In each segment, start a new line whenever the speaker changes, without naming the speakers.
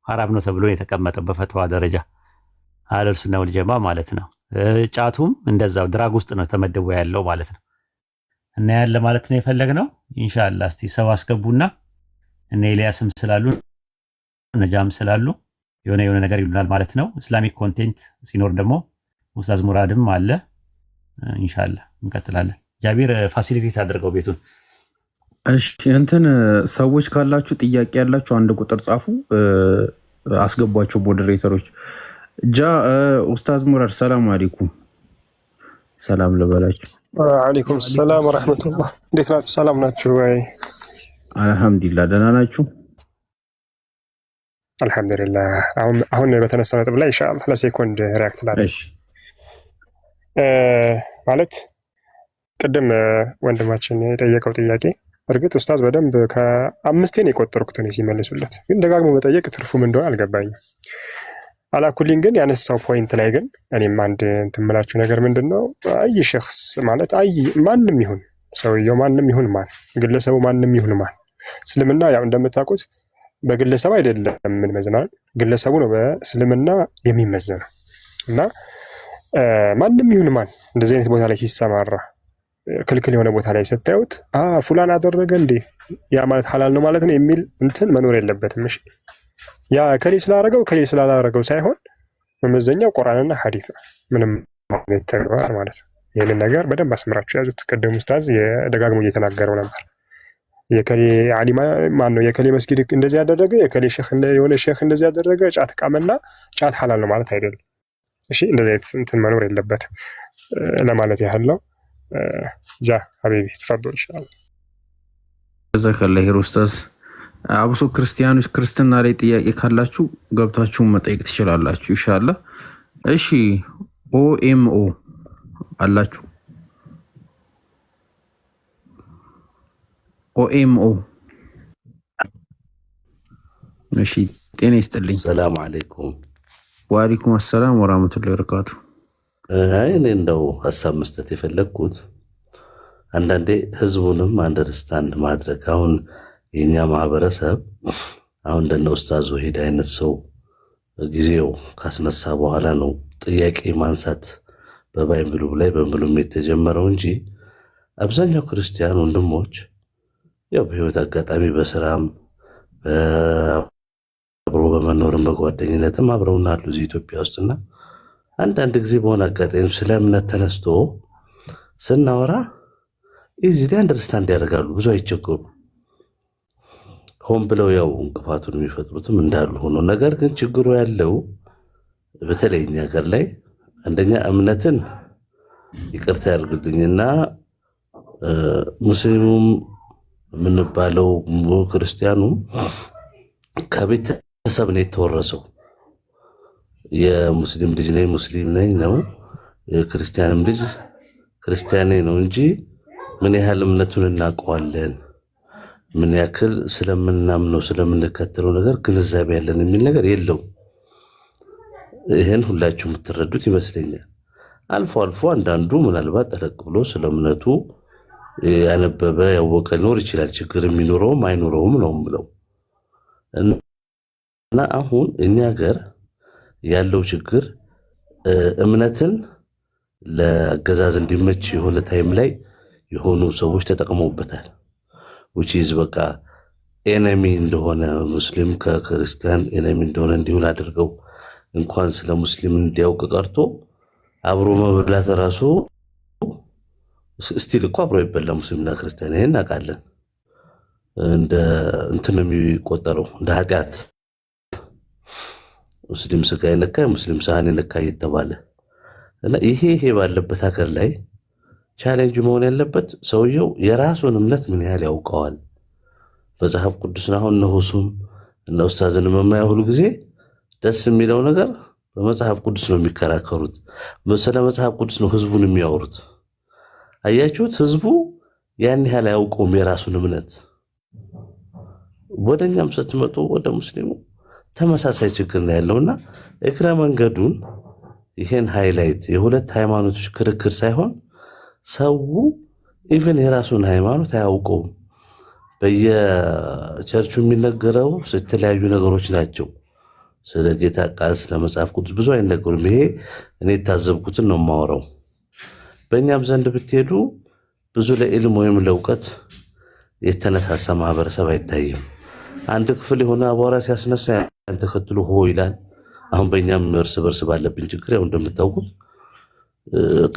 ሐራም ነው ተብሎ የተቀመጠው በፈትዋ ደረጃ አህለል ሱና ወል ጀማ ማለት ነው። ጫቱም እንደዛው ድራግ ውስጥ ነው ተመድቦ ያለው ማለት ነው። እና ያለ ማለት ነው የፈለግነው ኢንሻአላህ። እስቲ ሰው አስገቡና እነ ኤልያስም ስላሉ ነጃም ስላሉ የሆነ ነገር ይሉናል ማለት ነው። ኢስላሚክ ኮንቴንት ሲኖር ደግሞ ኡስታዝ ሙራድም አለ። ኢንሻአላህ እንቀጥላለን። ጃቢር ፋሲሊቴት አድርገው ቤቱን።
እሺ እንትን ሰዎች ካላችሁ ጥያቄ ያላችሁ አንድ ቁጥር ጻፉ፣ አስገቧቸው ሞዴሬተሮች። ኡስታዝ ሙራድ ሰላም አለይኩም። ሰላም ልበላችሁ።
ወአለይኩም ሰላም ወራህመቱላህ። እንዴት ናችሁ? ሰላም ናችሁ ወይ?
አልሐምዱሊላህ ደህና ናችሁ?
አልሐምዱሊላህ። አሁን በተነሳው ነጥብ ላይ ኢንሻአላህ ለሴኮንድ ሪያክት ላድርግ። ማለት ቅድም ወንድማችን የጠየቀው ጥያቄ እርግጥ ኡስታዝ በደንብ ከ5 የቆጠርኩት ነው ሲመልሱለት፣ ግን ደጋግሞ መጠየቅ ትርፉም እንደሆነ አልገባኝም። አላኩሊን ግን ያነሳው ፖይንት ላይ ግን እኔም አንድ እንትምላችሁ ነገር ምንድነው አይ ሸخص ማለት አይ ማንም ይሁን ሰውየው ማንም ይሁን ማን ግለሰቡ ማንም ይሁን ማን እስልምና ያው እንደምታውቁት በግለሰብ አይደለም ምን መዘናል ግለሰቡ ነው በእስልምና የሚመዘነው እና ማንም ይሁን ማን እንደዚህ አይነት ቦታ ላይ ሲሰማራ ክልክል የሆነ ቦታ ላይ ስታዩት ፉላን አደረገ እንዴ ያ ማለት ሐላል ነው ማለት ነው የሚል እንትን መኖር የለበትም። እሺ ያ ከሌ ስላላረገው ሳይሆን መመዘኛው ቁርአንና ሐዲስ ነው። ምንም ማለት ተግባር ማለት ነው። ይሄንን ነገር በደንብ አስምራችሁ ያዙት። ቀደም ኡስታዝ የደጋግሞ እየተናገረው ነበር። የከሌ ዓሊማ ማን ነው የከሌ መስጊድ እንደዚህ ያደረገ የከሌ ሼክ የሆነ ሼክ እንደዚህ ያደረገ ጫት ቃመና ጫት ሐላል ነው ማለት አይደለም። እሺ እንደዚህ አይነት እንትን መኖር የለበትም ለማለት ያህል ነው። ጃ ሀቢቢ ተፈضل ኢንሻአላህ።
ጀዛከላህ ኡስታዝ። አብሶ ክርስቲያኖች ክርስትና ላይ ጥያቄ ካላችሁ ገብታችሁ መጠየቅ ትችላላችሁ ኢንሻአላህ። እሺ ኦኤምኦ አላችሁ? ኦኤምኦ እሺ ጤና ይስጥልኝ።
ሰላም አለይኩም።
ወአለይኩም ሰላም ወራህመቱላሂ ወበረካቱ።
እኔ እንደው ሀሳብ መስጠት የፈለግኩት አንዳንዴ ህዝቡንም አንደርስታንድ ማድረግ አሁን የኛ ማህበረሰብ አሁን እንደነ ኡስታዝ ወሂድ አይነት ሰው ጊዜው ካስነሳ በኋላ ነው ጥያቄ ማንሳት በባይብሉ ላይ በምሉም የተጀመረው እንጂ አብዛኛው ክርስቲያን ወንድሞች ያው በህይወት አጋጣሚ በስራም አብሮ በመኖርም በጓደኝነትም አብረውና አሉ እዚህ ኢትዮጵያ ውስጥና አንዳንድ ጊዜ በሆነ አጋጣሚ ስለ እምነት ተነስቶ ስናወራ ኢዚሊ አንደርስታንድ ያደርጋሉ፣ ብዙ አይቸገሩ። ሆን ብለው ያው እንቅፋቱን የሚፈጥሩትም እንዳሉ ሆኖ ነገር ግን ችግሩ ያለው በተለይ እኛ ሀገር ላይ አንደኛ እምነትን ይቅርታ ያድርግልኝና ሙስሊሙም የምንባለው ክርስቲያኑ ከቤተሰብ ነው የተወረሰው። የሙስሊም ልጅ ነኝ ሙስሊም ነኝ ነው፣ የክርስቲያንም ልጅ ክርስቲያን ነው እንጂ ምን ያህል እምነቱን እናውቀዋለን፣ ምን ያክል ስለምናምነው ስለምንከተለው ነገር ግንዛቤ ያለን የሚል ነገር የለው። ይሄን ሁላችሁ የምትረዱት ይመስለኛል። አልፎ አልፎ አንዳንዱ ምናልባት ጠለቅ ብሎ ስለ እምነቱ ያነበበ ያወቀ ሊኖር ይችላል። ችግር የሚኖረውም አይኖረውም ነው የምለው እና አሁን እኛ ሀገር ያለው ችግር እምነትን ለአገዛዝ እንዲመች የሆነ ታይም ላይ የሆኑ ሰዎች ተጠቅመውበታል። which is በቃ ኤነሚ እንደሆነ ሙስሊም ከክርስቲያን ኤነሚ እንደሆነ እንዲሆን አድርገው እንኳን ስለ ሙስሊም እንዲያውቅ ቀርቶ አብሮ መብላት ራሱ ስቲል እኮ አብሮ ይበላ ሙስሊምና ክርስቲያን ይሄን አውቃለን። እንደ እንትን የሚቆጠረው እንደ ኃጢአት ሙስሊም ስጋ የነካ ሙስሊም ሳህን የነካ እየተባለ እና ይሄ ባለበት ሀገር ላይ ቻሌንጅ መሆን ያለበት ሰውየው የራሱን እምነት ምን ያህል ያውቀዋል። መጽሐፍ ቅዱስን አሁን ነሁሱም እና ኡስታዝን መማያ ሁሉ ጊዜ ደስ የሚለው ነገር በመጽሐፍ ቅዱስ ነው የሚከራከሩት። ስለ መጽሐፍ ቅዱስ ነው ህዝቡን የሚያወሩት። አያችሁት? ህዝቡ ያን ያህል ያውቀውም የራሱን እምነት። ወደኛም ስትመጡ ወደ ሙስሊሙ ተመሳሳይ ችግር ነው ያለውና እግረ መንገዱን ይሄን ሃይላይት የሁለት ሃይማኖቶች ክርክር ሳይሆን ሰው ኢቭን የራሱን ሃይማኖት አያውቀውም። በየቸርቹ የሚነገረው የተለያዩ ነገሮች ናቸው። ስለ ጌታ ቃል፣ ስለ መጽሐፍ ቅዱስ ብዙ አይነገሩም። ይሄ እኔ የታዘብኩትን ነው የማወራው። በእኛም ዘንድ ብትሄዱ ብዙ ለዕልም ወይም ለእውቀት የተነሳሳ ማህበረሰብ አይታይም። አንድ ክፍል የሆነ አቧራ ሲያስነሳ ያን ተከትሎ ሆ ይላል። አሁን በእኛም እርስ በርስ ባለብን ችግር ያው እንደምታውቁት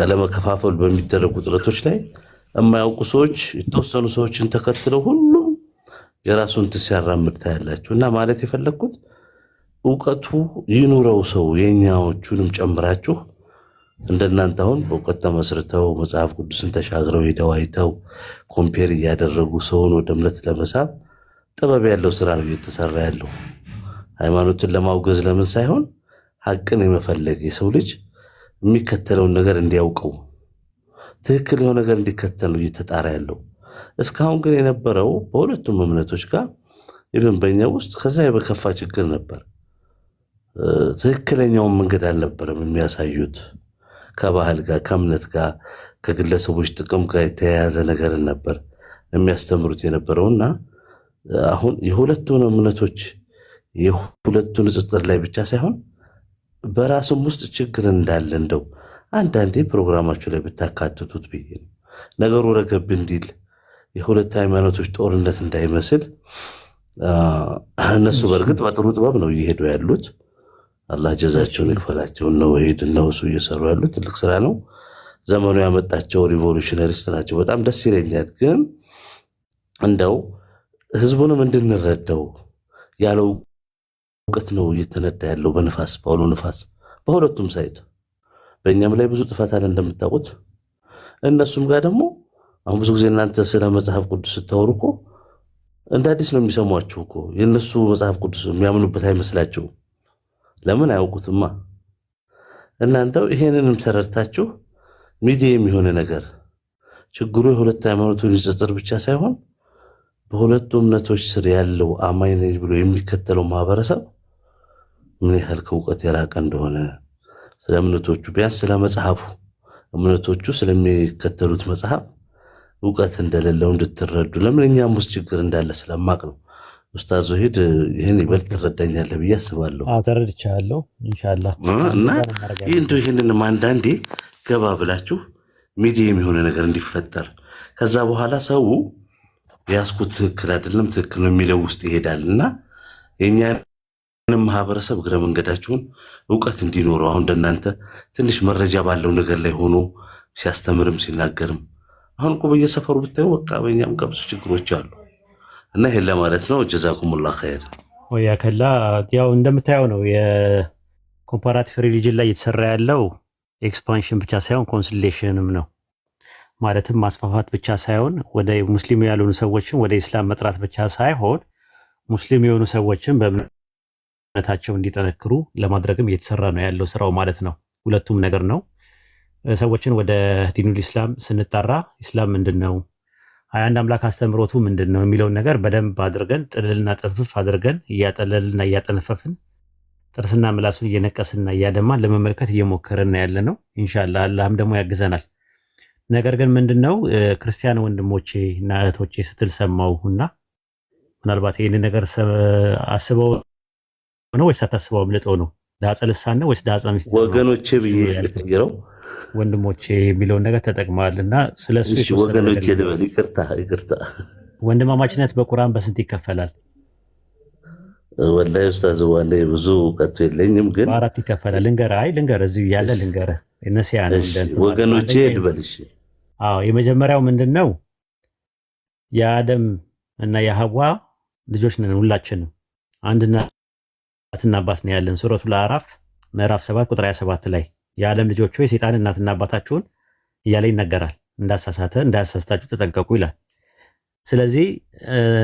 ለመከፋፈል በሚደረጉ ጥረቶች ላይ የማያውቁ ሰዎች የተወሰኑ ሰዎችን ተከትለው ሁሉም የራሱን ሲያራምድ ታያላችሁ። እና ማለት የፈለግኩት እውቀቱ ይኑረው ሰው የኛዎቹንም ጨምራችሁ እንደናንተ አሁን በእውቀት ተመስርተው መጽሐፍ ቅዱስን ተሻግረው ሄደው አይተው ኮምፔር እያደረጉ ሰውን ወደ እምነት ለመሳብ ጥበብ ያለው ስራ ነው እየተሰራ ያለው። ሃይማኖትን ለማውገዝ ለምን ሳይሆን ሐቅን የመፈለግ የሰው ልጅ የሚከተለውን ነገር እንዲያውቀው ትክክል የሆነ ነገር እንዲከተል ነው እየተጣራ ያለው። እስካሁን ግን የነበረው በሁለቱም እምነቶች ጋር ይህን በእኛ ውስጥ ከዛ የበከፋ ችግር ነበር። ትክክለኛውን መንገድ አልነበረም የሚያሳዩት። ከባህል ጋር ከእምነት ጋር ከግለሰቦች ጥቅም ጋር የተያያዘ ነገርን ነበር የሚያስተምሩት የነበረውና አሁን የሁለቱን እምነቶች የሁለቱ ንጽጽር ላይ ብቻ ሳይሆን በራስም ውስጥ ችግር እንዳለ እንደው አንዳንዴ ፕሮግራማችሁ ላይ ብታካትቱት ብዬ ነው። ነገሩ ረገብ እንዲል የሁለት ሃይማኖቶች ጦርነት እንዳይመስል። እነሱ በእርግጥ በጥሩ ጥበብ ነው እየሄዱ ያሉት። አላህ ጀዛቸውን ይክፈላቸው። ነው ሄድ እነሱ እየሰሩ ያሉት ትልቅ ስራ ነው። ዘመኑ ያመጣቸው ሪቮሉሽነሪስት ናቸው። በጣም ደስ ይለኛል። ግን እንደው ህዝቡንም እንድንረዳው ያለው እውቀት ነው እየተነዳ ያለው በንፋስ በአውሎ ንፋስ በሁለቱም ሳይድ። በእኛም ላይ ብዙ ጥፋት አለ እንደምታውቁት። እነሱም ጋር ደግሞ አሁን ብዙ ጊዜ እናንተ ስለ መጽሐፍ ቅዱስ ስታወሩ እኮ እንደ አዲስ ነው የሚሰሟችሁ እኮ። የእነሱ መጽሐፍ ቅዱስ የሚያምኑበት አይመስላቸውም። ለምን አያውቁትማ። እናንተው ይሄንንም ተረድታችሁ ሚዲየም የሆነ ነገር ችግሩ የሁለት ሃይማኖቱን ንጽጽር ብቻ ሳይሆን በሁለቱ እምነቶች ስር ያለው አማኝ ነኝ ብሎ የሚከተለው ማህበረሰብ ምን ያህል ከእውቀት የራቀ እንደሆነ ስለ እምነቶቹ ቢያንስ ስለ መጽሐፉ እምነቶቹ ስለሚከተሉት መጽሐፍ እውቀት እንደሌለው እንድትረዱ። ለምን እኛም ውስጥ ችግር እንዳለ ስለማቅ ነው። ኡስታዝ ወሂድ ይህን ይበልጥ ትረዳኛለህ ብዬ አስባለሁ።
ተረድቻለሁ ኢንሻአላህ።
እና ይህንንም አንዳንዴ ገባ ብላችሁ ሚዲየም የሆነ ነገር እንዲፈጠር ከዛ በኋላ ሰው ያስኩት ትክክል አይደለም ትክክል ነው የሚለው ውስጥ ይሄዳል እና የእኛንም ማህበረሰብ እግረ መንገዳችሁን እውቀት እንዲኖረው አሁን እንደናንተ ትንሽ መረጃ ባለው ነገር ላይ ሆኖ ሲያስተምርም ሲናገርም አሁን እኮ በየሰፈሩ ብታዩ በቃ በእኛም ቀብሱ ችግሮች አሉ እና ይሄን ለማለት ነው። ጀዛኩሙላህ ኸይር።
ወያ ከላ ያው እንደምታየው ነው የኮምፓራቲቭ ሪሊጅን ላይ እየተሰራ ያለው ኤክስፓንሽን ብቻ ሳይሆን ኮንሶሊዴሽንም ነው። ማለትም ማስፋፋት ብቻ ሳይሆን ወደ ሙስሊም ያልሆኑ ሰዎችን ወደ ኢስላም መጥራት ብቻ ሳይሆን ሙስሊም የሆኑ ሰዎችን በእምነታቸው እንዲጠነክሩ ለማድረግም እየተሰራ ነው ያለው ስራው ማለት ነው። ሁለቱም ነገር ነው። ሰዎችን ወደ ዲኑል ኢስላም ስንጠራ ኢስላም ምንድነው፣ አንድ አምላክ አስተምሮቱ ምንድነው የሚለውን ነገር በደንብ አድርገን ጥልልና ጥፍፍ አድርገን እያጠለልና እያጠነፈፍን ጥርስና ምላሱን እየነቀስና እያደማን ለመመልከት እየሞከርን ያለ ነው። ኢንሻአላህ አላህም ደግሞ ያግዘናል። ነገር ግን ምንድነው ክርስቲያን ወንድሞቼ እና እህቶቼ ስትል ሰማሁና ምናልባት ይሄን ነገር አስበው ነው ወይስ አታስበው አምልጦ ነው? ዳጸ ልሳን ነው ወይስ ዳጸ ሚስት ነው?
ወገኖቼ ብዬ ልቀይረው
ወንድሞቼ የሚለውን ነገር ተጠቅመዋልና ስለሱ
እሺ ወገኖቼ ልበል። ይቅርታ
ወንድማማችነት በቁርአን በስንት ይከፈላል?
ወላሂ ኡስታዝ ዋንዴ ብዙ እውቀቱ የለኝም፣ ግን
በአራት ይከፈላል። ልንገር እዚህ ያለ ልንገር እነሲያ ነው
ወገኖቼ ልበል። እሺ
አዎ የመጀመሪያው ምንድነው የአደም እና የሐዋ ልጆች ነን ሁላችንም። አንድ እናትና አባት ነው ያለን። ሱረቱል አዕራፍ ምዕራፍ 7 ቁጥር 27 ላይ የዓለም ልጆች ሆይ ሰይጣን እናትና አባታችሁን እያለ ይነገራል። እንዳሳስታችሁ ተጠንቀቁ ይላል። ስለዚህ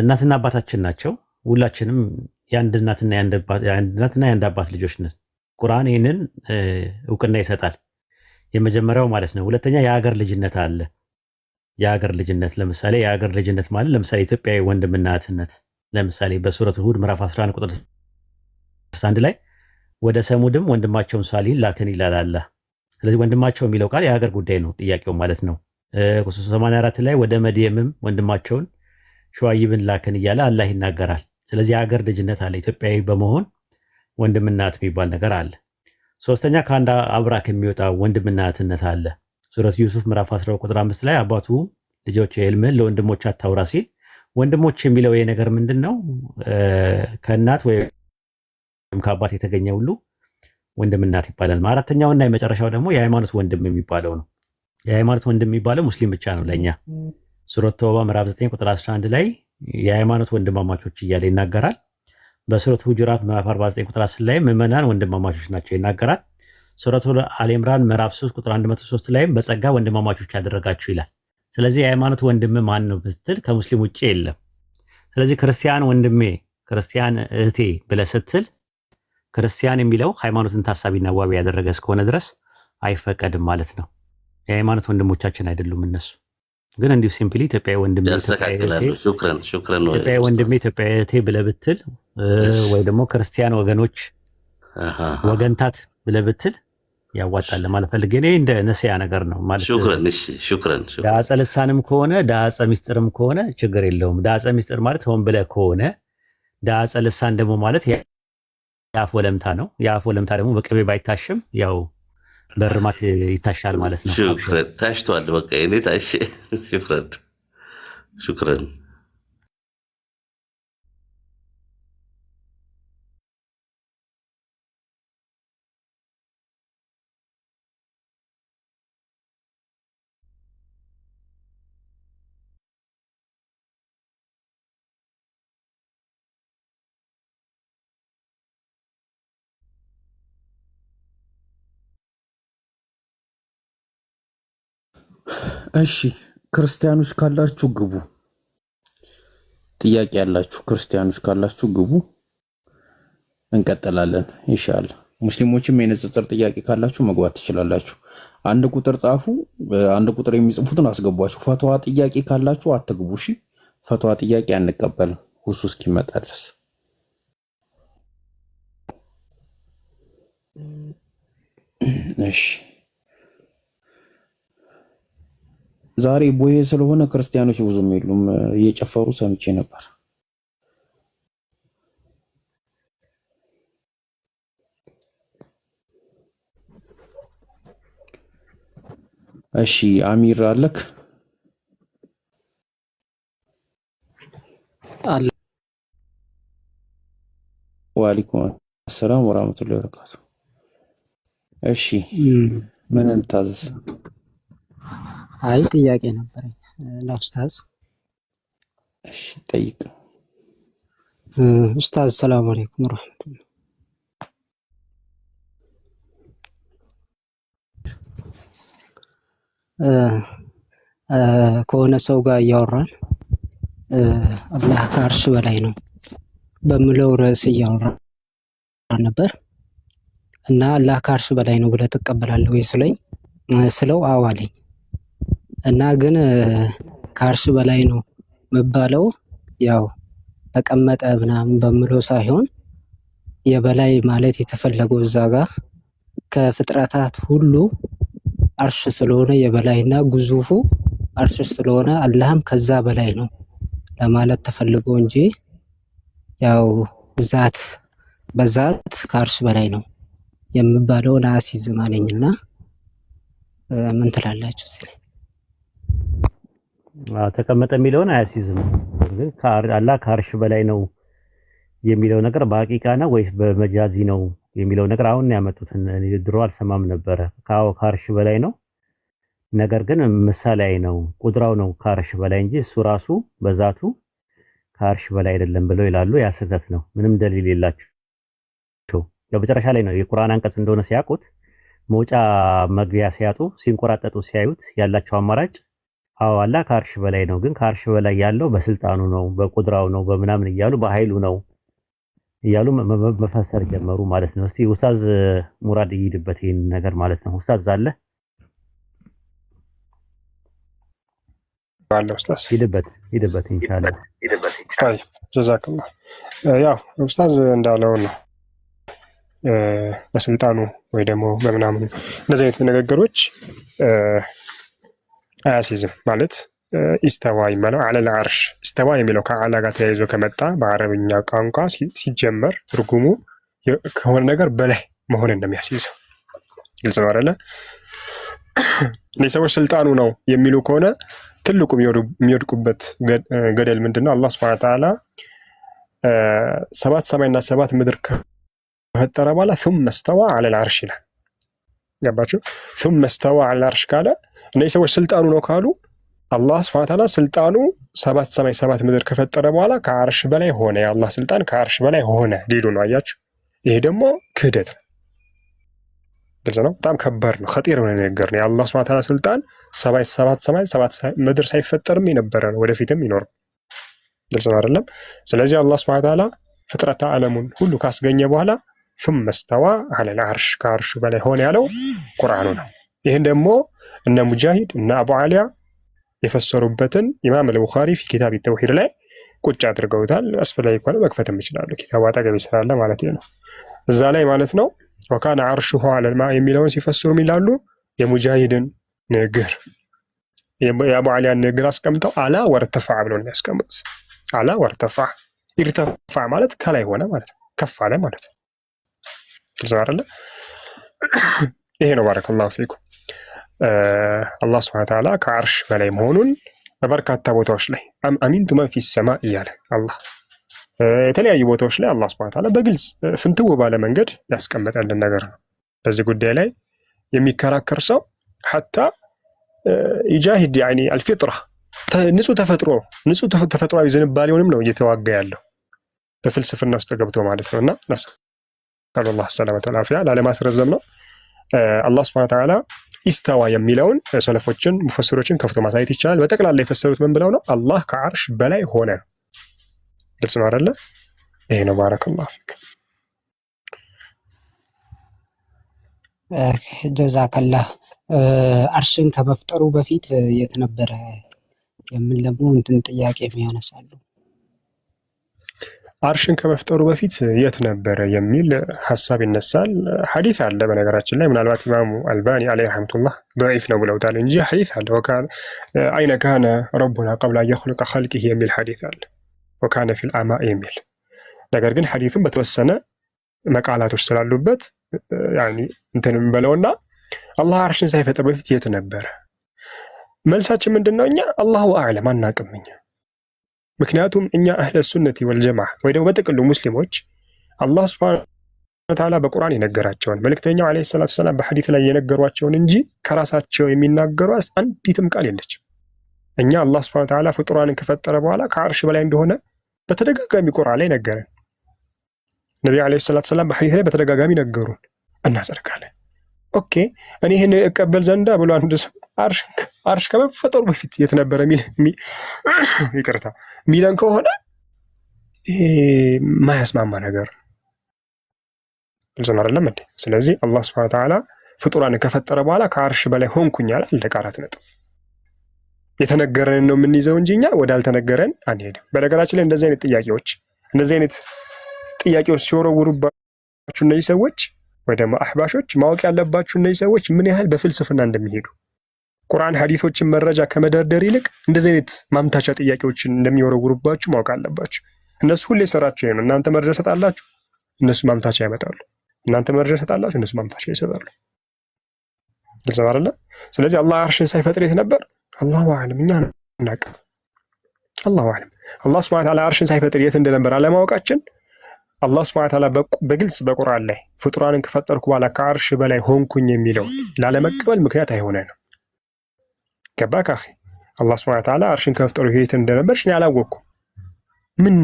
እናትና አባታችን ናቸው። ሁላችንም የአንድ እናትና የአንድ አባት ልጆች ነን። ቁርአን ይህንን እውቅና ይሰጣል። የመጀመሪያው ማለት ነው። ሁለተኛ የሀገር ልጅነት አለ። የሀገር ልጅነት ለምሳሌ የሀገር ልጅነት ማለት ለምሳሌ ኢትዮጵያዊ ወንድምና እህትነት ለምሳሌ በሱረቱ ሁድ ምዕራፍ 11 ቁጥር 1 ላይ ወደ ሰሙድም ወንድማቸውን ሷሊህን ላክን ይላል አላህ። ስለዚህ ወንድማቸው የሚለው ቃል የሀገር ጉዳይ ነው ጥያቄው ማለት ነው። 84 ላይ ወደ መድየምም ወንድማቸውን ሹዓይብን ላክን እያለ አላህ ይናገራል። ስለዚህ የሀገር ልጅነት አለ። ኢትዮጵያዊ በመሆን ወንድምና እህት የሚባል ነገር አለ። ሶስተኛ ከአንድ አብራክ የሚወጣ ወንድምና እህትነት አለ። ሱረት ዩሱፍ ምዕራፍ 12 ቁጥር 5 ላይ አባቱ ልጆች የህልምህን ለወንድሞች አታውራ ሲል ወንድሞች የሚለው ይሄ ነገር ምንድነው? ከእናት ወይም ከአባት የተገኘ ሁሉ ወንድምና እህት ይባላል። አራተኛውና የመጨረሻው ደግሞ የሃይማኖት ወንድም የሚባለው ነው። የሃይማኖት ወንድም የሚባለው ሙስሊም ብቻ ነው ለኛ። ሱረት ተውባ ምዕራፍ 9 ቁጥር 11 ላይ የሃይማኖት ወንድማማቾች እያለ ይናገራል። በሱረት ሁጁራት ምዕራፍ 49 ቁጥር 10 ላይ ምዕመናን ወንድማማቾች ናቸው ይናገራል። ሱረቱ አሊ ኢምራን ምዕራፍ 3 ቁጥር 103 ላይም በጸጋ ወንድማማቾች ያደረጋችሁ ይላል። ስለዚህ የሃይማኖት ወንድም ማን ነው ብትል ከሙስሊም ውጪ የለም። ስለዚህ ክርስቲያን ወንድሜ፣ ክርስቲያን እህቴ ብለህ ስትል ክርስቲያን የሚለው ሃይማኖትን ታሳቢና ዋቢ ያደረገ እስከሆነ ድረስ አይፈቀድም ማለት ነው። የሃይማኖት ወንድሞቻችን አይደሉም እነሱ። ግን እንዲሁ ሲምፕሊ ኢትዮጵያዊ ወንድሜ፣ ኢትዮጵያዊ ወንድሜ፣ ኢትዮጵያዊ እህቴ ብለህ ብትል ወይ ደግሞ ክርስቲያን ወገኖች ወገንታት ብለህ ብትል ያዋጣል ማለት ፈልጌ ነው። እንደ ነሲያ ነገር ነው ማለት
ሹክራን
ዳጸ ልሳንም ከሆነ ዳጸ ሚስጥርም ከሆነ ችግር የለውም። ዳጸ ሚስጥር ማለት ሆን ብለህ ከሆነ ዳጸ ልሳን ደግሞ ማለት የአፍ ወለምታ ነው። የአፍ ወለምታ ደግሞ በቅቤ ባይታሽም ያው በርማት ይታሻል ማለት ነው።
ሹክራን ታሽቷል። በቃ እኔ ታሽ ሹክራን
እሺ ክርስቲያኖች ካላችሁ ግቡ። ጥያቄ ያላችሁ ክርስቲያኖች ካላችሁ ግቡ፣ እንቀጥላለን ኢንሻአላህ። ሙስሊሞችም የንጽጽር ጥያቄ ካላችሁ መግባት ትችላላችሁ። አንድ ቁጥር ጻፉ። አንድ ቁጥር የሚጽፉትን አስገቧቸው። ፈትዋ ጥያቄ ካላችሁ አትግቡ። እሺ ፈትዋ ጥያቄ አንቀበልም ሁሱ እስኪመጣ ድረስ። እሺ ዛሬ ቦዬ ስለሆነ ክርስቲያኖች ብዙም የሉም፣ እየጨፈሩ ሰምቼ ነበር። እሺ አሚር አለክ?
አለ።
ወአለይኩም ሰላም ወራህመቱላሂ ወበረካቱ። እሺ ምን እንታዘዝ?
አይ ጥያቄ ነበረኝ ለኡስታዝ።
እሺ ጠይቅ።
ኡስታዝ ሰላም አለይኩም ወራህመቱላህ። ከሆነ ሰው ጋር እያወራን አላህ ከአርሽ በላይ ነው በሚለው ርዕስ እያወራን ነበር እና አላህ ከአርሽ በላይ ነው ብለህ ትቀበላለህ ወይ ስለው አዎ አለኝ። እና ግን ከአርሽ በላይ ነው መባለው ያው ተቀመጠ ምናምን በሚለው ሳይሆን የበላይ ማለት የተፈለገው እዛ ጋር ከፍጥረታት ሁሉ አርሽ ስለሆነ የበላይና ግዙፉ አርሽ ስለሆነ አላህም ከዛ በላይ ነው ለማለት ተፈልጎ እንጂ ያው በዛት ከአርሽ በላይ ነው የሚባለውን አያስይዝም አለኝና ምን ትላላችሁ?
ተቀመጠ የሚለውን አያስይዝም። ግን አላህ ከአርሽ በላይ ነው የሚለው ነገር በሐቂቃ ነው ወይስ በመጃዚ ነው የሚለው ነገር አሁን ያመጡትን ድሮ አልሰማም ነበረ። ከአርሽ በላይ ነው፣ ነገር ግን ምሳሌያዊ ነው፣ ቁድራው ነው ከአርሽ በላይ እንጂ እሱ ራሱ በዛቱ ከአርሽ በላይ አይደለም ብለው ይላሉ። ያ ስህተት ነው። ምንም ደሊል የላቸው። በመጨረሻ ላይ ነው የቁርአን አንቀጽ እንደሆነ ሲያውቁት መውጫ መግቢያ ሲያጡ ሲንቆራጠጡ ሲያዩት ያላቸው አማራጭ አዎ አላህ ከአርሽ በላይ ነው፣ ግን ከአርሽ በላይ ያለው በስልጣኑ ነው፣ በቁድራው ነው፣ በምናምን እያሉ በኃይሉ ነው እያሉ መፈሰር ጀመሩ ማለት ነው። እስቲ ኡስታዝ ሙራድ ይሄድበት ይሄን ነገር ማለት ነው። ኡስታዝ አለ
ኡስታዝ
ሂድበት ኢንሻአላህ።
አይ ጀዛከላህ። ያው ኡስታዝ እንዳለው ነው በስልጣኑ ወይ ደግሞ በምናምን እንደዚህ አይነት ንግግሮች አያስይዝም ማለት ኢስተዋ ይመለው አለል አርሽ ኢስተዋ የሚለው ከአላ ጋር ተያይዞ ከመጣ በአረብኛ ቋንቋ ሲጀመር ትርጉሙ ከሆነ ነገር በላይ መሆንን ነው የሚያስይዘው። ግልጽ ነው አይደለ? እነዚህ ሰዎች ስልጣኑ ነው የሚሉ ከሆነ ትልቁ የሚወድቁበት ገደል ምንድን ነው? አላህ ሱብሓነሁ ወተዓላ 7 ሰማይና 7 ምድር ከፈጠረ በኋላ ثم استوى على العرش ይላል። ገባችሁ? ثم استوى على العرش ካለ እነዚህ ሰዎች ስልጣኑ ነው ካሉ አላህ ሱብሓነሁ ወተዓላ ስልጣኑ 7 ሰማይ 7 ምድር ከፈጠረ በኋላ ከአርሽ በላይ ሆነ፣ የአላህ ስልጣን ከአርሽ በላይ ሆነ ሊሉ ነው። አያችሁ? ይሄ ደግሞ ክህደት ነው። ግልጽ ነው። በጣም ከባድ ነው። ኸጢር የሆነ ነገር ነው። የአላህ ሱብሓነሁ ወተዓላ ስልጣን 7 ሰማይ 7 ምድር ሳይፈጠርም የነበረ ነው፣ ወደፊትም ይኖር። ግልጽ ነው አይደለም? ስለዚህ አላህ ሱብሓነሁ ወተዓላ ፍጥረተ ዓለሙን ሁሉ ካስገኘ በኋላ ثم استوى على العرش ከአርሹ በላይ ሆነ ያለው ቁርአኑ ነው። ይህን ደግሞ እነ ሙጃሂድ እነ አቡ ዓሊያ የፈሰሩበትን ኢማም አልቡኻሪ ፊ ኪታብ ተውሂድ ላይ ቁጭ አድርገውታል። አስፈላጊ ከሆነ መክፈትም ይችላሉ። ኪታቡ አጠገቤ ስላለ ማለት ነው። እዛ ላይ ማለት ነው ወካነ አርሹሁ ዐለል ማ የሚለውን ሲፈስሩ ይላሉ የሙጃሂድን ንግግር የአቡ ዓሊያን ንግግር አስቀምጠው አላ ወርተፋዕ ብለው ነው ያስቀምጡት። አላ ወርተፋዕ፣ ኢርተፋዕ ማለት ከላይ ሆነ ማለት ነው፣ ከፍ አለ ማለት ነው። ግልጽ አይደለ? ይሄ ነው። ባረከላሁ ፊኩም። አላህ ሱብሓነሁ ወተዓላ ከአርሽ በላይ መሆኑን በበርካታ ቦታዎች ላይ አሚንቱ መን ፊ ሰማእ እያለ አላህ የተለያዩ ቦታዎች ላይ አላህ ሱብሓነሁ ወተዓላ በግልጽ ፍንትው ባለ መንገድ ያስቀመጠልን ነገር ነው። በዚህ ጉዳይ ላይ የሚከራከር ሰው ሐታ ይጃሂድ ያኒ አልፊጥራ ንጹህ ተፈጥሯዊ ዝንባሌውንም ነው እየተዋጋ ያለው በፍልስፍና ውስጥ ገብቶ ማለት ነውና ነስአሉላህ ሰላመተ ወልዓፊያ ላለማስረዘም ነው። አላህ ሱብሓነሁ ወተዓላ ኢስተዋ የሚለውን ሰለፎችን ሙፈሲሮችን ከፍቶ ማሳየት ይቻላል። በጠቅላላ የፈሰሩት ምን ብለው ነው? አላህ ከአርሽ በላይ ሆነ። ግልጽ ነው አይደለ? ይሄ ነው። ባረከላሁ ፊክ።
ጀዛከላህ። አርሽን ከመፍጠሩ በፊት የት ነበረ የሚል ደግሞ እንትን ጥያቄ የሚያነሳሉ።
አርሽን ከመፍጠሩ በፊት የት ነበረ የሚል ሐሳብ ይነሳል። ሐዲስ አለ በነገራችን ላይ ምናልባት ኢማሙ አልባኒ አለይሂ ረህመቱላህ ضعيف ነው ብለውታል እንጂ ሐዲስ አለ። ወካነ አይነ ካነ ረቡና ቀብለ አን የኽሉቀ ኸልቂሂ የሚል ሐዲስ አለ። ወካነ ፊል አማእ የሚል ነገር ግን ሐዲሱን በተወሰነ መቃላቶች ስላሉበት ያኒ እንትን እንበለውና አላህ አርሽን ሳይፈጥር በፊት የት ነበረ? መልሳችን ምንድነው? እኛ አላሁ አዕለም አናቅም እኛ። ምክንያቱም እኛ አህለ ሱነቲ ወልጀማዓ ወይ ደግሞ በጥቅሉ ሙስሊሞች አላህ ሱብሓነሁ ወተዓላ በቁርአን የነገራቸውን መልእክተኛው አለይሂ ሰላቱ ወሰላም በሐዲስ ላይ የነገሯቸውን እንጂ ከራሳቸው የሚናገሩ አንዲትም ቃል የለችም። እኛ አላህ ሱብሓነሁ ወተዓላ ፍጡራንን ከፈጠረ በኋላ ከአርሽ በላይ እንደሆነ በተደጋጋሚ ቁርአን ላይ ነገረን። ነብዩ አለይሂ ሰላቱ ወሰላም በሐዲስ ላይ በተደጋጋሚ ነገሩን፣ እናጸድቃለን። ኦኬ እኔ ይሄን እቀበል ዘንዳ ብሎ አንድ ሰው አርሽ ከመፈጠሩ በፊት የት ነበረ ይቅርታ ሚለን ከሆነ ይሄ ማያስማማ ነገር ነው አይደለም እንዴ? ስለዚህ አላህ ሱብሓነሁ ወተዓላ ፍጡራን ከፈጠረ በኋላ ከአርሽ በላይ ሆንኩኝ አለ። አለቀ። አራት ነጥብ። የተነገረን ነው የምንይዘው እንጂ እኛ ወዳልተነገረን አንሄድም። በነገራችን ላይ እንደዚህ አይነት ጥያቄዎች ሲወረውሩባችሁ እነዚህ ሰዎች ወይ ደግሞ አህባሾች ማወቅ ያለባችሁ እነዚህ ሰዎች ምን ያህል በፍልስፍና እንደሚሄዱ ቁርአን ሐዲሶችን መረጃ ከመደርደር ይልቅ እንደዚህ አይነት ማምታቻ ጥያቄዎችን እንደሚወረውሩባችሁ ማወቅ አለባችሁ። እነሱ ሁሌ ስራቸው ነው። እናንተ መረጃ ሰጣላችሁ፣ እነሱ ማምታቻ ያመጣሉ። እናንተ መረጃ ሰጣላችሁ፣ እነሱ ማምታቻ ይሰጣሉ። ግልጽ አይደለ? ስለዚህ አላህ አርሽን ሳይፈጥር የት ነበር? አላሁ አዕለም። እኛ እናውቅ። አላሁ አዕለም። አላህ ሱብሓነሁ ወተዓላ አርሽን ሳይፈጥር የት እንደነበር አለማወቃችን አላህ ሱብሓነሁ ወተዓላ በግልጽ በቁርአን ላይ ፍጡራንን ከፈጠርኩ በኋላ ከአርሽ በላይ ሆንኩኝ የሚለው ላለመቀበል ምክንያት አይሆነንም። ገባህ አኺ? አላህ ሱብሓነሁ ወተዓላ አርሽን ከፈጠሩ የት እንደነበር እኔ አላወቅኩም። ምን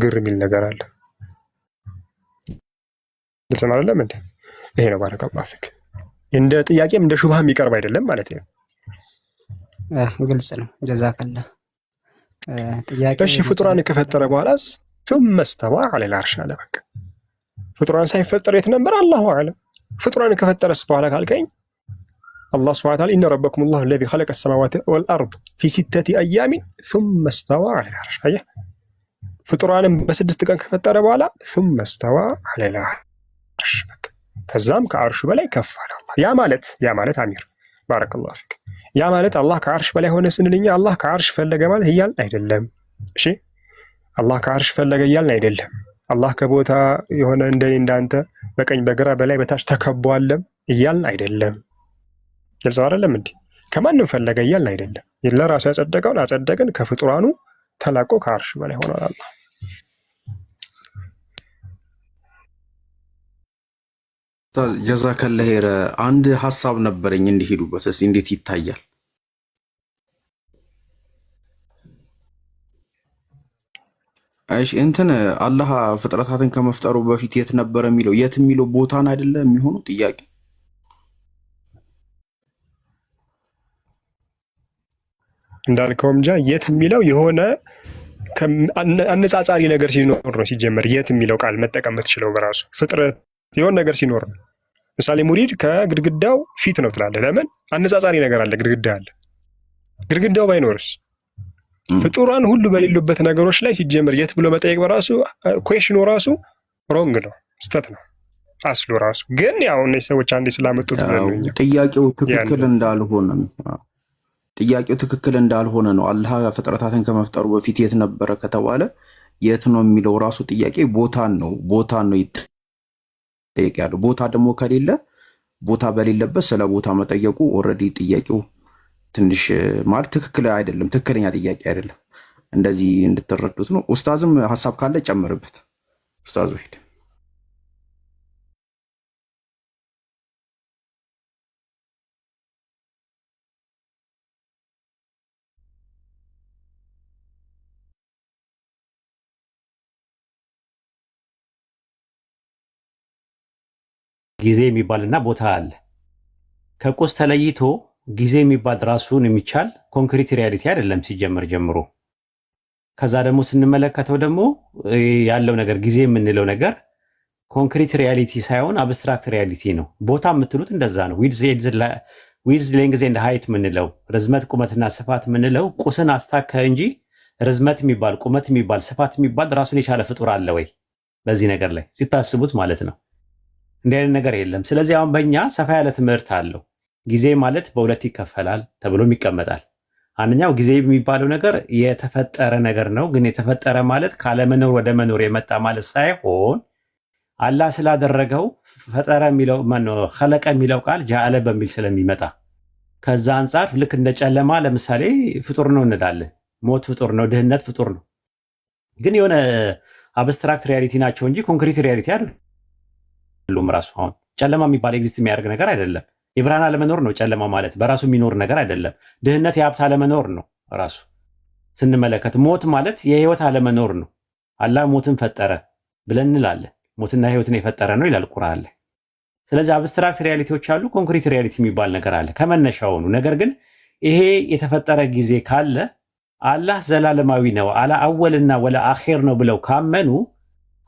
ግር የሚል ነገር አለ? ግልጽ ነው አይደለም እንዴ? ይሄ ነው። ባረከላሁ ፊክ። እንደ ጥያቄም እንደ ሹብሃ የሚቀርብ አይደለም ማለት ነው።
ግልጽ ነው። ጀዛከላህ። ጥያቄ
እሺ ፍጡራን ከፈጠረ በኋላስ ثم استوى على العرش አለ። በቃ ፍጡራን ሳይፈጠር የት ነበር? አላሁ አዕለም። ፍጡራን ከፈጠረስ በኋላ ካልከኝ አላህ ሱብሓነሁ ወተዓላ ኢነ ረበኩም አላሁ الذي خلق السماوات والأرض في 6 أيام ثم استوى على العرش። አየህ ፍጡራንን በስድስት ቀን ከፈጠረ በኋላ ثم استوى على العرش። በቃ ከዛም ከአርሹ በላይ ከፍ አለ አላህ። ያ ማለት አሚር ባረከላሁ ፊክ። ያ ማለት አላህ ከአርሽ በላይ ሆነ ስንልኛ አላህ ከአርሽ ፈለገ ማለት እያልን አይደለም። እሺ አላህ ከአርሽ ፈለገ እያልን አይደለም። አላህ ከቦታ የሆነ እንደኔ እንዳንተ በቀኝ በግራ በላይ በታች ተከቧለም እያልን አይደለም። ግልጽ አይደለም እንዴ? ከማንም ፈለገ እያልን አይደለም። ለራሱ ያጸደቀውን አጸደቅን። ከፍጡራኑ ተላቆ ከአርሽ በላይ ሆኗል አላህ።
ጀዛከላህ ኸይር። አንድ ሀሳብ ነበረኝ እንዲሄዱበት። እስኪ እንዴት ይታያል? እሺ እንትን አላህ ፍጥረታትን ከመፍጠሩ በፊት የት ነበረ የሚለው የት የሚለው ቦታን አይደለም የሚሆነው ጥያቄ
እንዳልከው እንጃ የት የሚለው የሆነ አነጻጻሪ ነገር ሲኖር ነው። ሲጀመር የት የሚለው ቃል መጠቀም የምትችለው በራሱ ፍጥረት የሆነ ነገር ሲኖር ነው። ምሳሌ ሙሪድ ከግድግዳው ፊት ነው ትላለህ። ለምን? አነጻጻሪ ነገር አለ፣ ግድግዳ አለ። ግድግዳው ባይኖርስ? ፍጡራን ሁሉ በሌሉበት ነገሮች ላይ ሲጀመር የት ብሎ መጠየቅ በራሱ ኩዌሽኑ ራሱ ሮንግ ነው፣ ስተት ነው አስሉ ራሱ። ግን ያው እነዚህ ሰዎች አንዴ ስላመጡት
ጥያቄው ትክክል እንዳልሆነ ጥያቄው ትክክል እንዳልሆነ ነው። አላህ ፍጥረታትን ከመፍጠሩ በፊት የት ነበረ ከተባለ የት ነው የሚለው ራሱ ጥያቄ ቦታን ነው ይጠየቅ ያለው። ቦታ ደግሞ ከሌለ ቦታ በሌለበት ስለ ቦታ መጠየቁ ኦልሬዲ ጥያቄው ትንሽ ማለት ትክክል አይደለም፣ ትክክለኛ ጥያቄ አይደለም። እንደዚህ እንድትረዱት ነው። ኡስታዝም ሀሳብ ካለ ጨምርበት። ኡስታዝ ወሂድ
ጊዜ የሚባልና ቦታ አለ። ከቁስ ተለይቶ ጊዜ የሚባል ራሱን የሚቻል ኮንክሪት ሪያሊቲ አይደለም ሲጀመር ጀምሮ። ከዛ ደግሞ ስንመለከተው ደግሞ ያለው ነገር ጊዜ የምንለው ነገር ኮንክሪት ሪያሊቲ ሳይሆን አብስትራክት ሪያሊቲ ነው። ቦታ የምትሉት እንደዛ ነው። ዊድዝ ሌንግዝ ኤንድ ሃይት የምንለው ርዝመት ቁመትና ስፋት የምንለው ቁስን አስታከ እንጂ ርዝመት የሚባል ቁመት የሚባል ስፋት የሚባል ራሱን የቻለ ፍጡር አለ ወይ? በዚህ ነገር ላይ ሲታስቡት ማለት ነው። እንዲህ አይነት ነገር የለም። ስለዚህ አሁን በእኛ ሰፋ ያለ ትምህርት አለው። ጊዜ ማለት በሁለት ይከፈላል ተብሎም ይቀመጣል። አንደኛው ጊዜ የሚባለው ነገር የተፈጠረ ነገር ነው። ግን የተፈጠረ ማለት ካለመኖር ወደ መኖር የመጣ ማለት ሳይሆን አላህ ስላደረገው ፈጠረ የሚለው ኸለቀ የሚለው ቃል ጃአለ በሚል ስለሚመጣ ከዛ አንጻር ልክ እንደ ጨለማ ለምሳሌ ፍጡር ነው እንላለን። ሞት ፍጡር ነው፣ ድህነት ፍጡር ነው። ግን የሆነ አብስትራክት ሪያሊቲ ናቸው እንጂ ኮንክሪት ሪያሊቲ አይደሉም። ራሱ አሁን ጨለማ የሚባል ኤግዚስት የሚያደርግ ነገር አይደለም። የብርሃን አለመኖር ነው ጨለማ ማለት፣ በራሱ የሚኖር ነገር አይደለም። ድህነት የሀብት አለመኖር ነው ራሱ ስንመለከት። ሞት ማለት የህይወት አለመኖር ነው። አላህ ሞትን ፈጠረ ብለን እንላለን። ሞትና ህይወትን የፈጠረ ነው ይላል ቁርአን ላይ። ስለዚህ አብስትራክት ሪያሊቲዎች አሉ፣ ኮንክሪት ሪያሊቲ የሚባል ነገር አለ ከመነሻው ነው። ነገር ግን ይሄ የተፈጠረ ጊዜ ካለ አላህ ዘላለማዊ ነው አላ አወልና ወላ አኺር ነው ብለው ካመኑ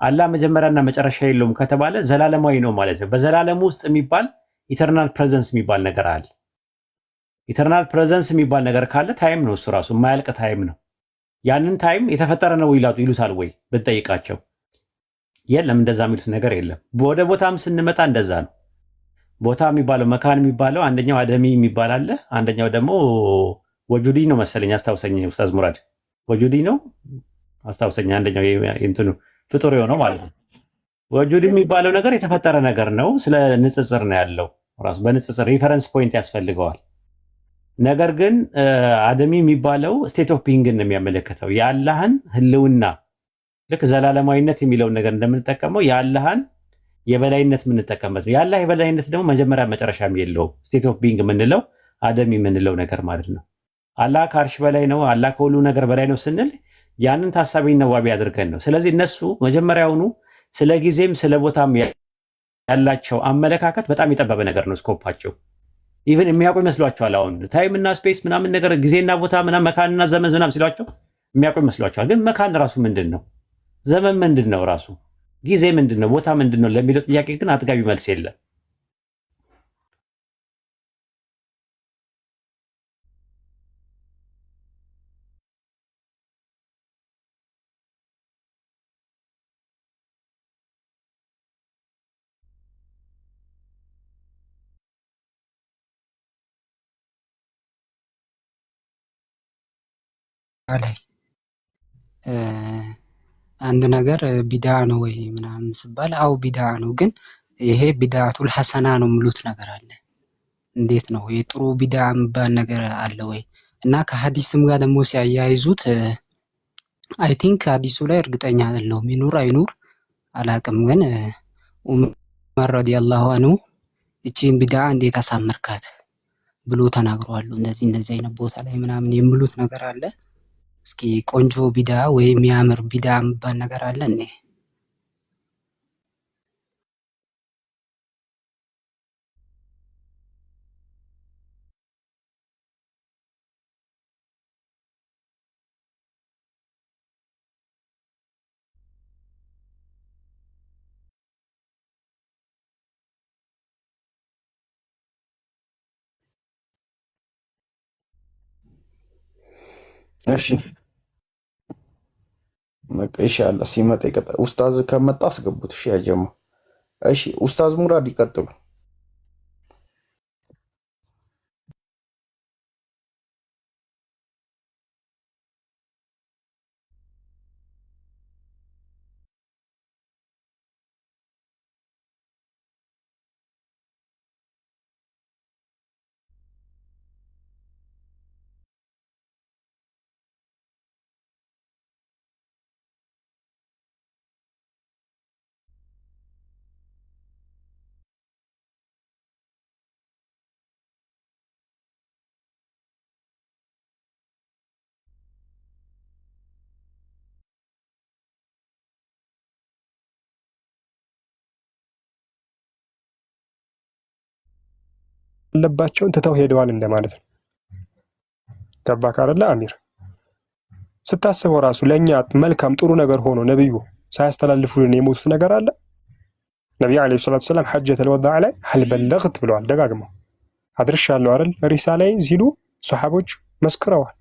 አላህ መጀመሪያና መጨረሻ የለውም ከተባለ ዘላለማዊ ነው ማለት ነው። በዘላለሙ ውስጥ የሚባል ኢተርናል ፕሬዘንስ የሚባል ነገር አለ። ኢተርናል ፕሬዘንስ የሚባል ነገር ካለ ታይም ነው፣ እሱ ራሱ የማያልቅ ታይም ነው። ያንን ታይም የተፈጠረ ነው ይሉታል ወይ ብትጠይቃቸው? የለም፣ እንደዛ የሚሉት ነገር የለም። ወደ ቦታም ስንመጣ እንደዛ ነው። ቦታ የሚባለው መካን የሚባለው አንደኛው አደሚ የሚባል አለ፣ አንደኛው ደግሞ ወጁዲ ነው መሰለኝ። አስታውሰኝ ኡስታዝ ሙራድ፣ ወጁዲ ነው አስታውሰኝ። አንደኛው እንትኑ ፍጡር የሆነው ማለት ነው። ወጁድ የሚባለው ነገር የተፈጠረ ነገር ነው። ስለ ንጽጽር ነው ያለው ራሱ በንጽጽር ሪፈረንስ ፖይንት ያስፈልገዋል። ነገር ግን አደሚ የሚባለው ስቴት ኦፍ ቢንግን ነው የሚያመለክተው የአላህን ህልውና። ልክ ዘላለማዊነት የሚለውን ነገር እንደምንጠቀመው የአላህን የበላይነት የምንጠቀምበት ነው። የአላህ የበላይነት ደግሞ መጀመሪያ መጨረሻም የለውም። ስቴት ኦፍ ቢንግ የምንለው አደሚ የምንለው ነገር ማለት ነው። አላህ ከአርሽ በላይ ነው፣ አላህ ከሁሉ ነገር በላይ ነው ስንል ያንን ታሳቢና ዋቢ አድርገን ነው። ስለዚህ እነሱ መጀመሪያውኑ ስለ ጊዜም ስለ ቦታም ያላቸው አመለካከት በጣም የጠበበ ነገር ነው። ስኮፓቸው ኢቭን የሚያውቁ ይመስሏቸዋል። አሁን ታይም እና ስፔስ ምናምን ነገር ጊዜና ቦታ ምናምን መካንና ዘመን ምናምን ሲሏቸው የሚያውቁ ይመስሏቸዋል። ግን መካን ራሱ ምንድን ነው? ዘመን ምንድን ነው? ራሱ ጊዜ ምንድን ነው? ቦታ ምንድን ነው ለሚለው ጥያቄ ግን አጥጋቢ መልስ የለም።
ላይ አንድ ነገር ቢድዓ ነው ወይ ምናምን ሲባል አው ቢድዓ ነው፣ ግን ይሄ ቢድዓቱል ሐሰና ነው የሚሉት ነገር አለ። እንዴት ነው የጥሩ ቢድዓ የሚባል ነገር አለ ወይ? እና ከሐዲስም ጋር ደግሞ ሲያያይዙት አይ ቲንክ ሐዲሱ ላይ እርግጠኛ አይደለሁም ይኑር አይኑር አላቅም፣ ግን ዑመር ረዲየላሁ ዐንሁ እቺን ቢድዓ እንዴት አሳመርካት ብሎ ተናግረዋል። እንደዚህ አይነት ቦታ ላይ ምናምን የሚሉት ነገር አለ። እስኪ ቆንጆ ቢድዓ ወይ የሚያምር ቢድዓ የሚባል ነገር አለ እንዴ?
እሺ በቃ ኢንሻአላህ ሲመጣ ይቀጥላል። ኡስታዝ ከመጣ አስገቡት። እሺ ያጀማ። እሺ ኡስታዝ ሙራድ ይቀጥሉ።
ያለባቸውን ትተው ሄደዋል እንደማለት ነው። ገባህ አይደለ አሚር? ስታስበው ራሱ ለኛ መልካም ጥሩ ነገር ሆኖ ነብዩ ሳያስተላልፉልን የሞቱት ነገር አለ። ነብዩ አለይሂ ሰላቱ ሰላም ሐጀተል ወዳዕ ላይ ሀል በለግት ብለዋል ደጋግመው። አድርሻለሁ አይደል ሪሳላዬን ሲሉ ሱሐቦች መስክረዋል።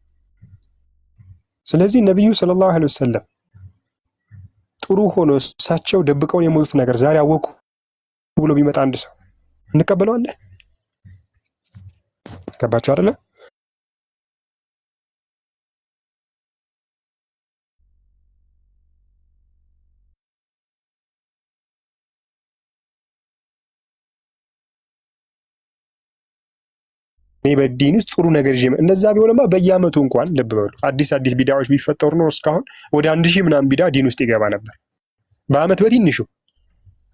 ስለዚህ ነብዩ ሰለላሁ ዐለይሂ ወሰለም ጥሩ ሆኖ እሳቸው ደብቀውን የሞቱት ነገር ዛሬ አወቁ ብሎ ቢመጣ አንድ ሰው እንቀበለዋለን? ገባችሁ አይደለ? በዲን ውስጥ ጥሩ ነገር ይዤ እነዛ ቢሆንማ በየአመቱ እንኳን ልብ በሉ አዲስ ቢዳዎች ቢፈጠሩ ነው እስካሁን ወደ 1000 ምናምን ቢዳ ዲን ውስጥ ይገባ ነበር በአመት በትንሹ።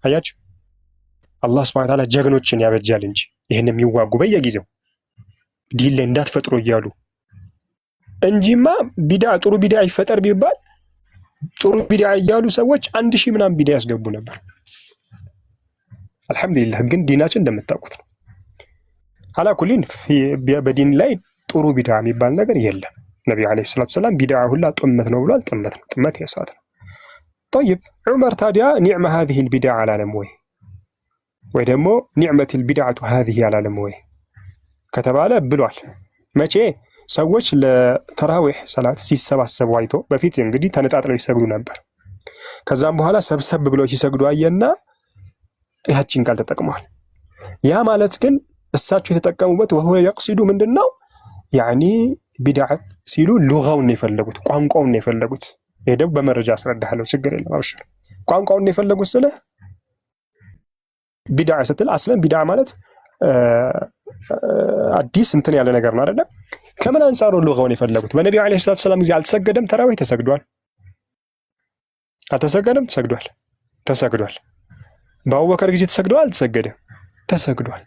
አያችሁ አላህ ሱብሓነሁ ወተዓላ ጀግኖችን ያበጃል እንጂ ይሄን የሚዋጉ በየጊዜው ዲን ላይ እንዳትፈጥሩ እያሉ እንጂማ ቢዳ ጥሩ ቢዳ ይፈጠር ቢባል ጥሩ ቢዳ እያሉ ሰዎች 1000 ምናምን ቢዳ ያስገቡ ነበር። አልሐምዱሊላህ ግን ዲናችን እንደምታውቁት ነው። አላኩሊን በዲን ላይ ጥሩ ቢዳ የሚባል ነገር የለም። ነብዩ አለይሂ ሰላቱ ሰላም ቢዳ ሁላ ጥመት ነው ብሏል። ጥመት ነው፣ ጥመት የሳት ነው። طيب ዑመር ታዲያ ኒዕመ هذه البدع አላለም ወይ ደግሞ ኒዕመት البدعة هذه አላለም ወይ ከተባለ ብሏል። መቼ ሰዎች ለተራዊህ ሰላት ሲሰባሰቡ አይቶ በፊት እንግዲህ ተነጣጥለው ይሰግዱ ነበር። ከዛም በኋላ ሰብሰብ ብለው ሲሰግዱ አየና ያቺን ቃል ተጠቅመዋል። ያ ማለት ግን እሳቸው የተጠቀሙበት ወህወ የቅሲዱ ምንድነው? ያኒ ቢድዓ ሲሉ ሉጋውን ነው የፈለጉት፣ ቋንቋውን ነው የፈለጉት። ይሄ ደግሞ በመረጃ አስረዳሃለሁ፣ ችግር የለም አብሽር። ቋንቋውን ነው የፈለጉት ስለ ቢድዓ ስትል አስለን ቢድዓ ማለት አዲስ እንትን ያለ ነገር ነው አይደለ? ከምን አንፃር ነው ሉጋውን የፈለጉት? በነብዩ አለይሂ ሰላቱ ሰላም ጊዜ አልተሰገደም? ተራዊህ ተሰግዷል። አልተሰገደም? ተሰግዷል። ተሰግዷል። በአቡበከር ጊዜ ተሰግዷል? አልተሰገደም? ተሰግዷል።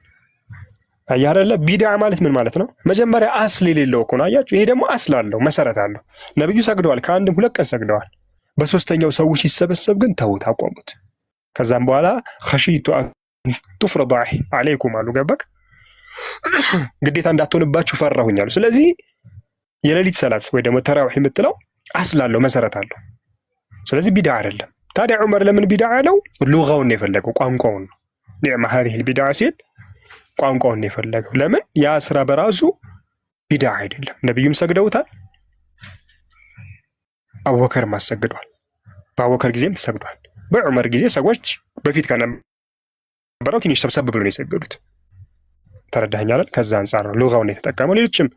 አያህ አይደለ? ቢድዓ ማለት ምን ማለት ነው? መጀመሪያ አስል የሌለው እኮ ነው። አያችሁ፣ ይሄ ደግሞ አስል አለው፣ መሰረት አለው። ነብዩ ሰግደዋል፣ ከአንድም 2 ቀን ሰግደዋል። በሶስተኛው ሰው ሲሰበሰብ ግን ተውት፣ አቆሙት። ከዛም በኋላ ኸሺቱ ቱፍረዱ አለይኩም አሉ። ገባክ? ግዴታ እንዳትሆንባችሁ ፈራሁኝ አሉ። ስለዚህ የሌሊት ሰላት ወይ ደግሞ ተራዊህ የምትለው አስል አለው፣ መሰረት አለው። ስለዚህ ቢድዓ አይደለም። ታዲያ ዑመር ለምን ቢድዓ ያለው? ሉጋውን ነው የፈለገው፣ ቋንቋውን ነው። ኒዕመ هذه البدع ሲል ቋንቋውን ነው የፈለገው። ለምን? ያ ስራ በራሱ ቢድዓ አይደለም። ነብዩም ሰግደውታል፣ አቡበከርም አሰግዷል። በአቡበከር ጊዜም ተሰግዷል። በዑመር ጊዜ ሰዎች በፊት ከነበረው ትንሽ ሰብሰብ ብሎ ነው የሰገዱት። ተረዳኸኝ አይደል? ከዛ አንፃር ነው ሉጋውን የተጠቀመው። ሌሎችም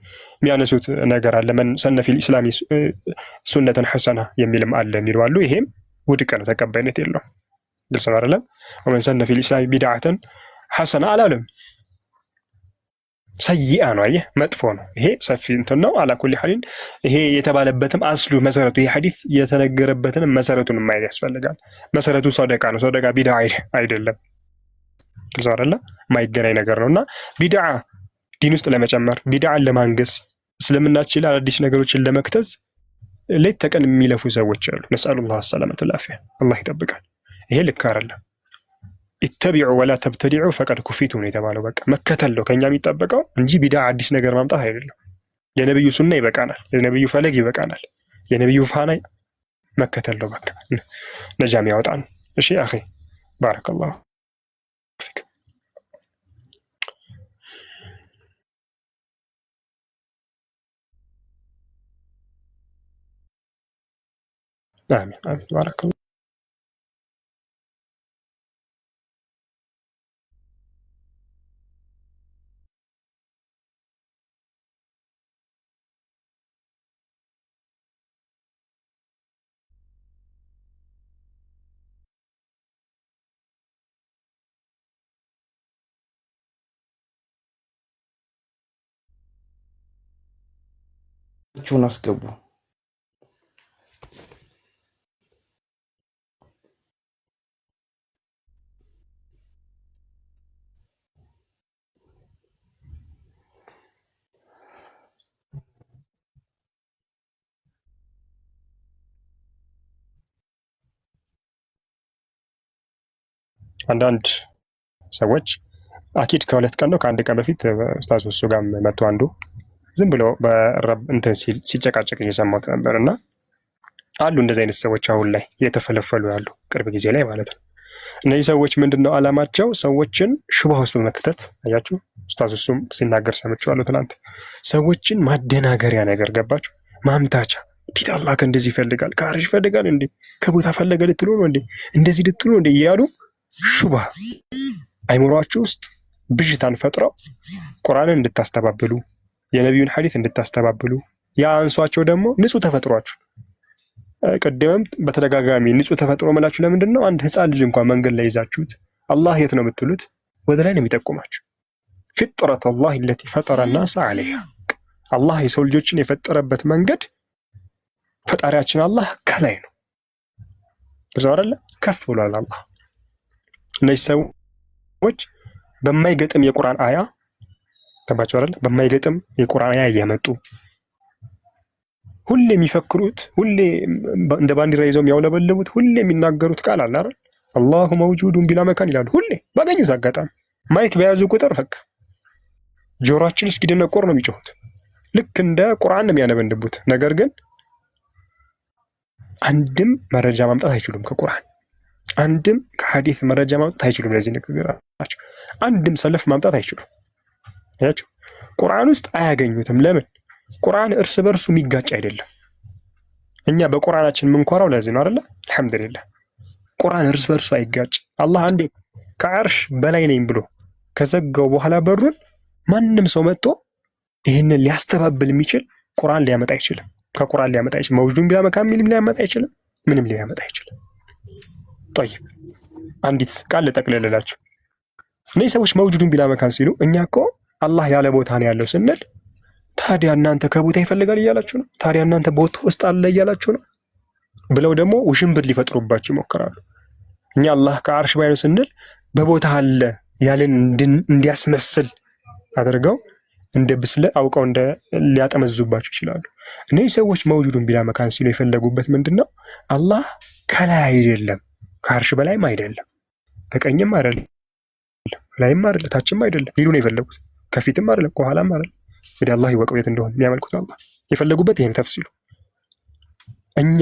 የሚያነሱት ነገር አለ። መን ሰነ ፊል ኢስላሚ ሱነተን ሐሰና የሚልም አለ የሚሉ አሉ። ይሄም ውድቅ ነው፣ ተቀባይነት የለውም። ግልጽ ነው አይደለም? ወመን ሰነ ፊል ኢስላሚ ቢድዓተን ሐሰና አላለም። ሰይአ ነው። አየህ መጥፎ ነው። ይሄ ሰፊ እንትን ነው። አላ ኩሊ ሐሊን ይሄ የተባለበትም አስሉ መሰረቱ ይሄ ሐዲስ የተነገረበትን መሰረቱን ማየት ያስፈልጋል። መሰረቱ ሰደቃ ነው። ሰደቃ ቢድዓ አይደለም። ግልጽ አይደለ? ማይገናኝ ነገር ነውና ቢድዓ ዲን ውስጥ ለመጨመር ቢድዓን ለማንገስ እስልምናችን አዳዲስ ነገሮችን ለመክተዝ ሌት ተቀን የሚለፉ ሰዎች አሉ። ነስአሉላህ ሰላመተ ወልዓፊያ አላህ ይጠብቃል። ይሄ ልክ አይደለም። ኢተቢዑ ወላ ተብተዲዑ ፈቀድ ኩፊቱ ነው የተባለው። በቃ መከተል ነው ከኛ የሚጠበቀው እንጂ ቢድዓ አዲስ ነገር ማምጣት አይደለም። የነብዩ ሱና ይበቃናል። የነብዩ ፈለግ ይበቃናል። የነብዩ ፋና መከተል ነው በቃ ነጃም ያወጣን። እሺ አኺ ባረከላሁ ፊክ። አሚን አሚን ባረከላሁ።
ቹን አስገቡ።
አንዳንድ ሰዎች አኪድ ከሁለት ቀን ነው ከአንድ ቀን በፊት ኡስታዝ እሱ ጋር መጥቶ አንዱ ዝም ብሎ በረብ እንትን ሲጨቃጨቅ እየሰማሁት ነበር። እና አሉ እንደዚህ አይነት ሰዎች አሁን ላይ እየተፈለፈሉ ያሉ ቅርብ ጊዜ ላይ ማለት ነው። እነዚህ ሰዎች ምንድነው አላማቸው? ሰዎችን ሹብሃ ውስጥ በመክተት አያችሁ፣ ኡስታዝ እሱም ሲናገር ሰምቼዋለሁ ትናንት። ሰዎችን ማደናገሪያ ነገር ገባችሁ፣ ማምታቻ። እንዴት አላህ ከእንደዚህ ይፈልጋል? ከአርሽ ይፈልጋል እንዴ? ከቦታ ፈለገ ልትሉ ነው እንዴ? እንደዚህ ልትሉ እንዴ? እያሉ ሹብሃ አይምሯችሁ ውስጥ ብዥታን ፈጥረው ቁርአንን እንድታስተባብሉ የነቢዩን ሐዲስ እንድታስተባብሉ ያ አንሷቸው ደግሞ ንጹህ ተፈጥሯችሁ ቅድምም በተደጋጋሚ ንጹህ ተፈጥሮ መላችሁ ለምንድን ነው? አንድ ህፃን ልጅ እንኳን መንገድ ላይ ይዛችሁት አላህ የት ነው የምትሉት? ወደ ላይ ነው የሚጠቁማችሁ። ፊጥረት አላህ ለቲ ፈጠረ ናስ ዐለይሃ አላህ የሰው ልጆችን የፈጠረበት መንገድ ፈጣሪያችን አላህ ከላይ ነው። እዛው አይደለ ከፍ ብሏል አላህ። እነዚህ ሰዎች በማይገጥም የቁርአን አያ ተባቸው አይደል? በማይገጥም የቁርአን አያ እያመጡ ሁሌ የሚፈክሩት ሁሌ እንደ ባንዲራ ይዘው የሚያውለበልቡት ሁሌ የሚናገሩት ቃል አለ አይደል? አላሁ መውጁዱን ቢላ መካን ይላሉ። ሁሌ ባገኙት አጋጣሚ ማይክ በያዙ ቁጥር በቃ ጆሮአችን እስኪደነቆር ነው የሚጮሁት። ልክ እንደ ቁርአን ነው የሚያነበንቡት። ነገር ግን አንድም መረጃ ማምጣት አይችሉም ከቁርአን፣ አንድም ከሐዲስ መረጃ ማምጣት አይችሉም። ለዚህ ንግግራቸው አንድም ሰለፍ ማምጣት አይችሉም። ያቸው ቁርአን ውስጥ አያገኙትም። ለምን? ቁርአን እርስ በርሱ የሚጋጭ አይደለም። እኛ በቁርአናችን የምንኮራው ለዚህ ነው አይደለ? አልሐምዱሊላህ ቁርአን እርስ በርሱ አይጋጭ። አላህ አንዴ ከአርሽ በላይ ነኝ ብሎ ከዘጋው በኋላ በሩን ማንም ሰው መጥቶ ይህንን ሊያስተባብል የሚችል ቁርአን ሊያመጣ አይችልም። ከቁርአን ሊያመጣ አይችልም። መውጁዱን ቢላ መካን የሚልም ሊያመጣ አይችልም። ምንም ሊያመጣ አይችልም። ጠይብ አንዲት ቃል ልጠቅልልላችሁ። እነዚህ ሰዎች መውጁዱን ቢላ መካን ሲሉ እኛ እኮ አላህ ያለ ቦታ ነው ያለው ስንል፣ ታዲያ እናንተ ከቦታ ይፈልጋል እያላችሁ ነው? ታዲያ እናንተ ቦታ ውስጥ አለ እያላችሁ ነው ብለው ደግሞ ውሽንብር ሊፈጥሩባችሁ ይሞክራሉ። እኛ አላህ ከአርሽ በላይ ነው ስንል በቦታ አለ ያለን እንዲያስመስል አድርገው እንደ ብስለ አውቀው እንደ ሊያጠመዙባችሁ ይችላሉ። እነዚህ ሰዎች መውጁዱን ቢላ መካን ሲሉ የፈለጉበት ምንድነው? አላህ ከላይ አይደለም፣ ከአርሽ በላይም አይደለም፣ በቀኝም አይደለም፣ ላይም አይደለም፣ ታችም አይደለም ሊሉ ነው የፈለጉት። ከፊትም አይደለም፣ ከኋላም አይደለም። እንግዲህ አላህ ይወቀው የት እንደሆነ የሚያመልኩት አላህ የፈለጉበት ይሄን ተፍሲሉ። እኛ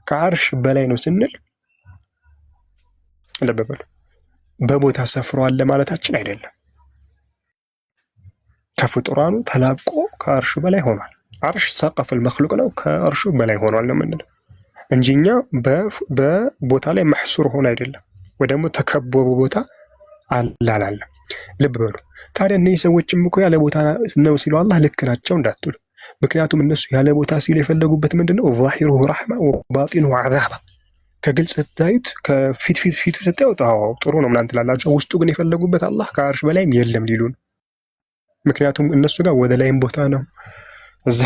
ከአርሽ በላይ ነው ስንል ለበበሉ በቦታ ሰፍሮ አለ ማለታችን አይደለም። ከፍጡራኑ ተላቆ ከአርሹ በላይ ሆኗል። አርሽ ሰቀፈል መክሉቅ ነው፣ ከአርሹ በላይ ሆኗል ነው የምንለው እንጂ እኛ በቦታ ላይ መሕሱር ሆነ አይደለም፣ ወይ ደግሞ ተከቦ ቦታ አላላለም። ልብ በሉ። ታዲያ እነዚህ ሰዎችም እኮ ያለ ቦታ ነው ሲሉ አላህ ልክ ናቸው እንዳትሉ። ምክንያቱም እነሱ ያለ ቦታ ሲሉ የፈለጉበት ምንድነው? ዛሂሩሁ ረሕማ ወባጢኑሁ ዐዛባ። ከግልጽ ስታዩት ፊቱ ስታዩት ጥሩ ነው ምናምን ትላላችሁ። ውስጡ ግን የፈለጉበት አላህ ከአርሽ በላይም የለም ሊሉን። ምክንያቱም እነሱ ጋር ወደ ላይም ቦታ ነው፣ እዛ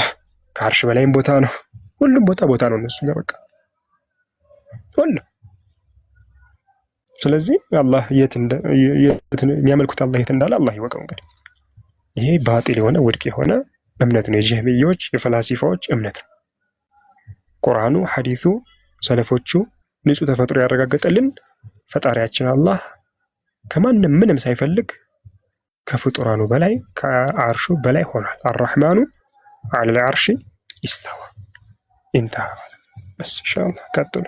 ከአርሽ በላይም ቦታ ነው፣ ሁሉም ቦታ ነው እነሱ ጋር በቃ ሁሉም። ስለዚህ አላህ የሚያመልኩት አላህ የት እንዳለ አላህ ይወቀው። እንግዲህ ይሄ ባጢል የሆነ ውድቅ የሆነ እምነት ነው፣ የጀህሚዮች የፈላሲፋዎች እምነት ነው። ቁርአኑ፣ ሐዲሱ፣ ሰለፎቹ ንጹህ ተፈጥሮ ያረጋገጠልን ፈጣሪያችን አላህ ከማንም ምንም ሳይፈልግ ከፍጡራኑ በላይ ከአርሹ በላይ ሆኗል። አርራህማኑ ዐለል ዐርሺ ኢስተዋ ኢንተሃ። ኢንሻአላህ ቀጥሉ።